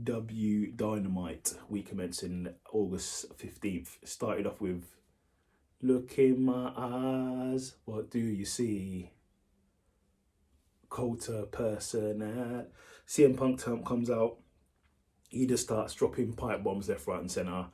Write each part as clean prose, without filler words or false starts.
AEW Dynamite, week commencing August 15th. Started off with "Look in my eyes, what do you see? Coulter person." CM Punk comes out. He just starts dropping pipe bombs left, right, and center.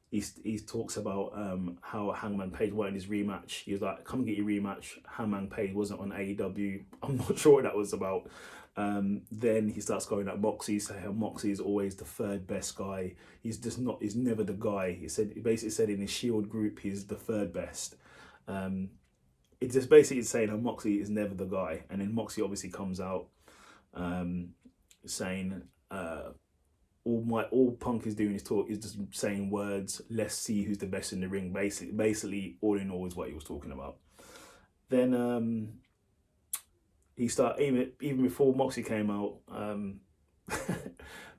He talks about how Hangman Page wanted his rematch. He was like, "Come get your rematch." Hangman Page wasn't on AEW. I'm not sure what that was about. Then he starts going at Moxley, saying how Moxley is always the third best guy. He's just not. He's never the guy. He basically said in his Shield group he's the third best. It just basically saying how Moxley is never the guy. And then Moxley obviously comes out saying all Punk is doing is just saying words. Let's see who's the best in the ring. Basically, all in all is what he was talking about. Then he started even before Moxley came out.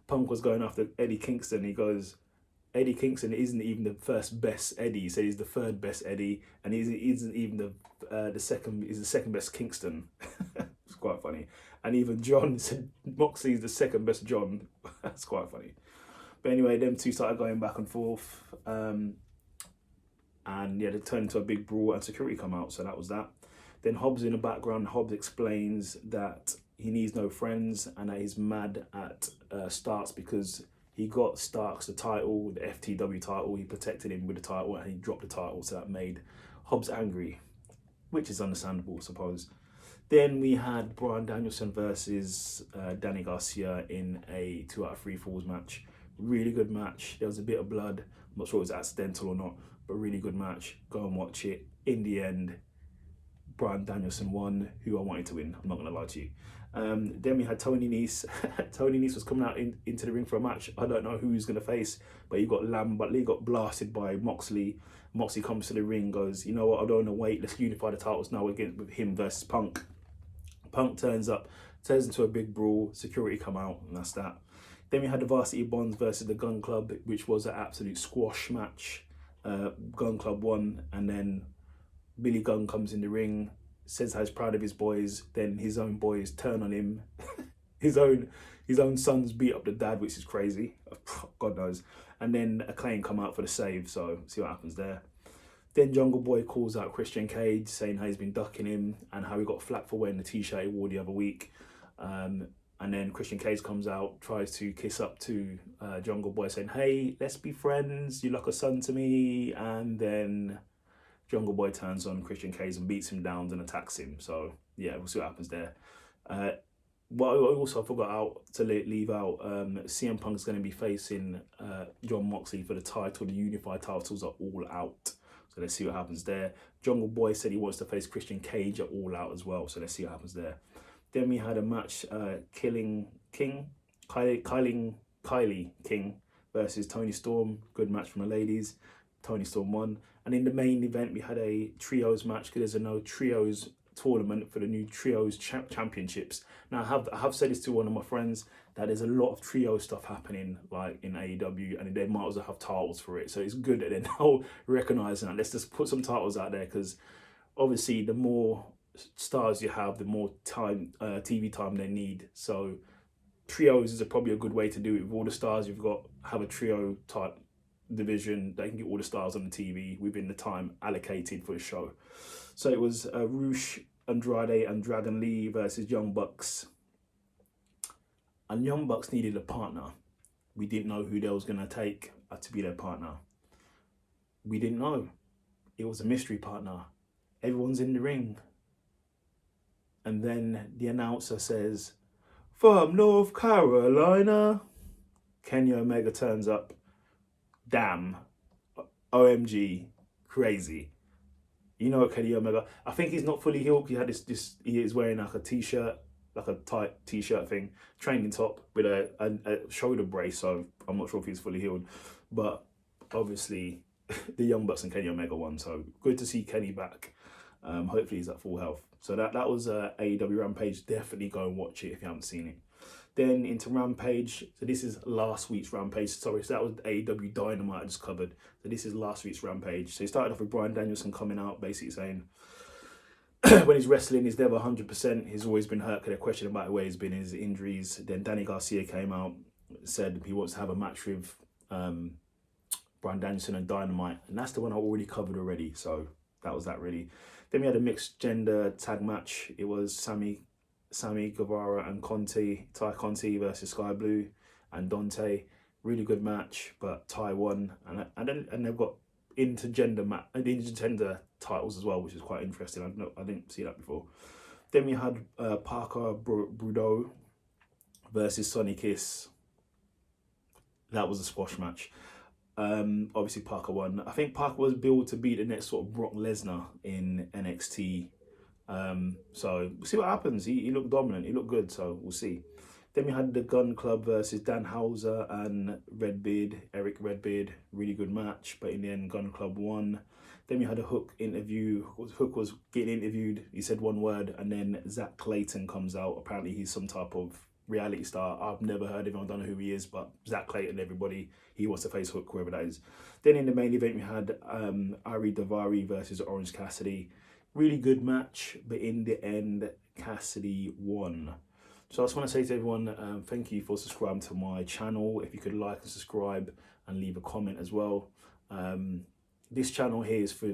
Punk was going after Eddie Kingston. He goes, Eddie Kingston isn't even the first best Eddie. He said he's the third best Eddie, and he isn't even the second. He's the second best Kingston. It's quite funny. And even John said Moxley's the second best John. That's quite funny. But anyway, them two started going back and forth. And yeah, they turned into a big brawl and security come out. So that was that. Then Hobbs in the background. Hobbs explains that he needs no friends and that he's mad at Starks because he got Starks the title, the FTW title. He protected him with the title and he dropped the title. So that made Hobbs angry, which is understandable, I suppose. Then we had Bryan Danielson versus Danny Garcia in a 2 out of 3 falls match. Really good match. There was a bit of blood. I'm not sure it was accidental or not, but really good match. Go and watch it. In the end, Bryan Danielson won, who I wanted to win. I'm not going to lie to you. Then we had Tony Nese. Tony Nese was coming out into the ring for a match. I don't know who he's going to face, but he got blasted by Moxley. Moxley comes to the ring, goes, "You know what, I don't want to wait. Let's unify the titles now again with him versus Punk." Punk turns into a big brawl. Security come out, and that's that. Then we had the Varsity Bonds versus the Gun Club, which was an absolute squash match. Gun Club won, and then Billy Gunn comes in the ring, says how he's proud of his boys. Then his own boys turn on him. his own sons beat up the dad, which is crazy. God knows. And then Acclaim come out for the save, so see what happens there. Then Jungle Boy calls out Christian Cage, saying how he's been ducking him and how he got flack for wearing the t-shirt he wore the other week. And then Christian Cage comes out, tries to kiss up to Jungle Boy, saying, "Hey, let's be friends. You're like a son to me." And then Jungle Boy turns on Christian Cage and beats him down and attacks him. So yeah, we'll see what happens there. What I also forgot to leave out, CM Punk's going to be facing Jon Moxley for the title. The unified titles are all out. So let's see what happens there. Jungle Boy said he wants to face Christian Cage at All Out as well. So let's see what happens there. Then we had a match, Kylie King versus Toni Storm. Good match from the ladies. Toni Storm won. And in the main event, we had a trios match because there's a no trios tournament for the new trios championships. Now, I have said this to one of my friends that there's a lot of trio stuff happening like in AEW, and they might as well have titles for it. So it's good that they're now recognizing that. Let's just put some titles out there because obviously the more stars you have, the more time TV time they need. So trios is probably a good way to do it. With all the stars you've got, have a trio type division. They can get all the stars on the TV within the time allocated for the show. So it was Rush, Andrade and Dragon Lee versus Young Bucks. And Young Bucks needed a partner. We didn't know who they was going to take to be their partner. We didn't know. It was a mystery partner. Everyone's in the ring. And then the announcer says, "From North Carolina." Kenny Omega turns up. Damn. OMG. Crazy. You know what, Kenny Omega? I think he's not fully healed. He had he is wearing like a t-shirt, like a tight t-shirt thing, training top with a shoulder brace. So I'm not sure if he's fully healed. But obviously, the Young Bucks and Kenny Omega won. So good to see Kenny back. Hopefully he's at full health. So that was AEW Rampage. Definitely go and watch it if you haven't seen it. Then into Rampage. So this is last week's Rampage. Sorry, so that was AEW Dynamite I just covered. So this is last week's Rampage. So he started off with Bryan Danielson coming out, basically saying when he's wrestling, he's never 100%. He's always been hurt because they're questioning about where he's been, his injuries. Then Danny Garcia came out. said he wants to have a match with Bryan Danielson and Dynamite, and that's the one I already covered already. So that was that really. Then we had a mixed gender tag match. It was Sammy Guevara and Ty Conti versus Sky Blue and Dante. Really good match, but Ty won, and they've got intergender titles as well, which is quite interesting. I didn't see that before. Then we had Parker Brudeau versus Sonny Kiss. That was a squash match. Obviously Parker won. I think Parker was billed to beat the next sort of Brock Lesnar in NXT. So we'll see what happens. He looked dominant. He looked good. So we'll see. Then we had the Gun Club versus Dan Houser and Eric Redbeard. Really good match, but in the end, Gun Club won. Then we had a Hook interview. Hook was getting interviewed. He said one word, and then Zach Clayton comes out. Apparently, he's some type of reality star. I've never heard of him. I don't know who he is, but Zach Clayton, everybody, he wants to face Hook, whoever that is. Then in the main event, we had Ari Daivari versus Orange Cassidy. Really good match, but in the end, Cassidy won. So I just want to say to everyone, thank you for subscribing to my channel. If you could like and subscribe and leave a comment as well. This channel here is for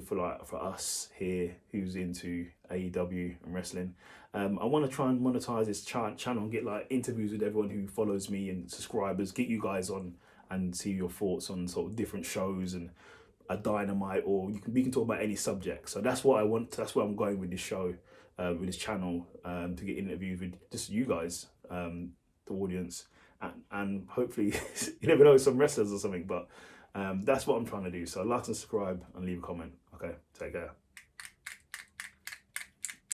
us here who's into AEW and wrestling. I want to try and monetize this channel and get like interviews with everyone who follows me and subscribers, get you guys on and see your thoughts on sort of different shows and a Dynamite, or we can talk about any subject. So that's what I want. That's where I'm going with this show, with this channel, to get interviews with just you guys, the audience, and hopefully you never know, some wrestlers or something. But that's what I'm trying to do. So like and subscribe and leave a comment. Okay, take care.